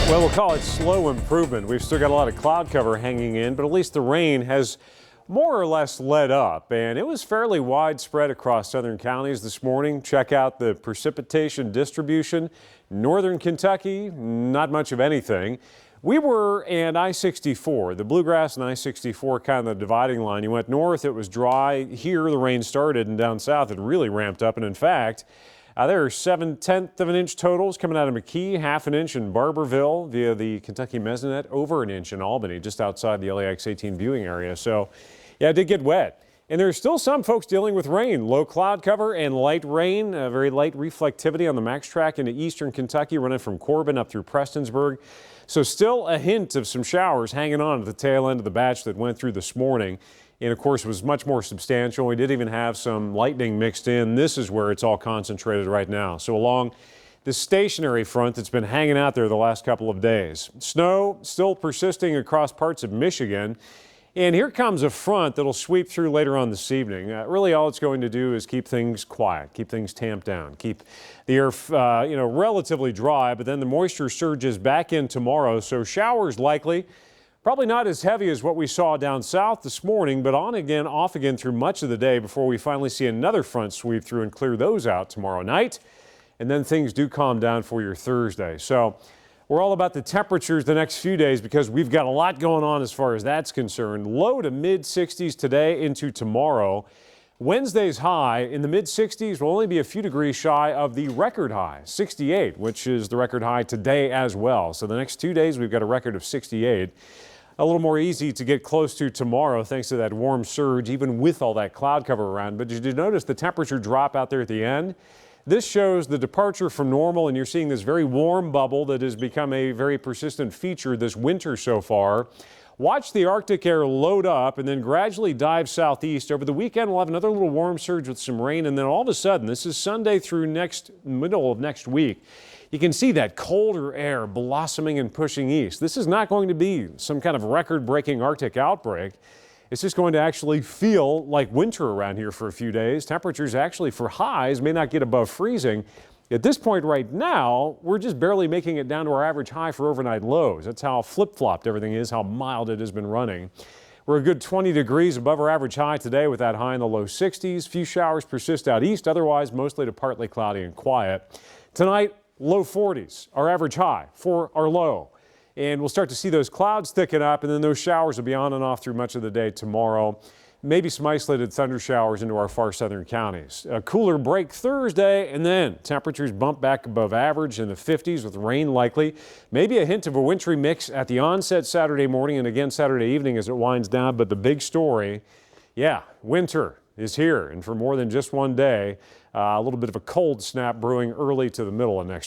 Well, we'll call it slow improvement. We've still got a lot of cloud cover hanging in, but at least the rain has more or less let up, and it was fairly widespread across southern counties this morning. Check out the precipitation distribution. Northern Kentucky, not much of anything. We were in I-64, the Bluegrass and I-64 kind of the dividing line. You went north, it was dry. Here, the rain started, and down south, it really ramped up. And in fact, there are 7/10 of an inch totals coming out of McKee, half an inch in Barberville via the Kentucky Mesonet, over an inch in Albany, just outside the LAX 18 viewing area. So, yeah, it did get wet. And there's still some folks dealing with rain, low cloud cover and light rain, very light reflectivity on the Max Track into eastern Kentucky, running from Corbin up through Prestonsburg. So still a hint of some showers hanging on at the tail end of the batch that went through this morning. And of course, it was much more substantial. We did even have some lightning mixed in. This is where it's all concentrated right now. So along the stationary front that's been hanging out there the last couple of days. Snow still persisting across parts of Michigan. And here comes a front that'll sweep through later on this evening. Really all it's going to do is keep things quiet, keep things tamped down, keep the air relatively dry, but then the moisture surges back in tomorrow. So showers likely. Probably not as heavy as what we saw down south this morning, but on again, off again through much of the day before we finally see another front sweep through and clear those out tomorrow night. And then things do calm down for your Thursday. So we're all about the temperatures the next few days because we've got a lot going on as far as that's concerned. Low to mid 60s today into tomorrow. Wednesday's high in the mid 60s will only be a few degrees shy of the record high, 68, which is the record high today as well. So the next 2 days we've got a record of 68. A little more easy to get close to tomorrow thanks to that warm surge, even with all that cloud cover around. But did you notice the temperature drop out there at the end? This shows the departure from normal, and you're seeing this very warm bubble that has become a very persistent feature this winter so far. Watch the Arctic air load up and then gradually dive southeast. Over the weekend, we'll have another little warm surge with some rain, and then all of a sudden, this is Sunday through middle of next week, you can see that colder air blossoming and pushing east. This is not going to be some kind of record-breaking Arctic outbreak. It's just going to actually feel like winter around here for a few days. Temperatures actually for highs may not get above freezing. At this point right now, we're just barely making it down to our average high for overnight lows. That's how flip-flopped everything is, how mild it has been running. We're a good 20 degrees above our average high today with that high in the low 60s. Few showers persist out east, otherwise mostly to partly cloudy and quiet. Tonight, low 40s, our average high for our low. And we'll start to see those clouds thicken up, and then those showers will be on and off through much of the day tomorrow. Maybe some isolated thunder showers into our far southern counties. A cooler break Thursday, and then temperatures bump back above average in the 50s with rain likely. Maybe a hint of a wintry mix at the onset Saturday morning and again Saturday evening as it winds down. But the big story, yeah, winter is here, and for more than just one day, a little bit of a cold snap brewing early to the middle of next week.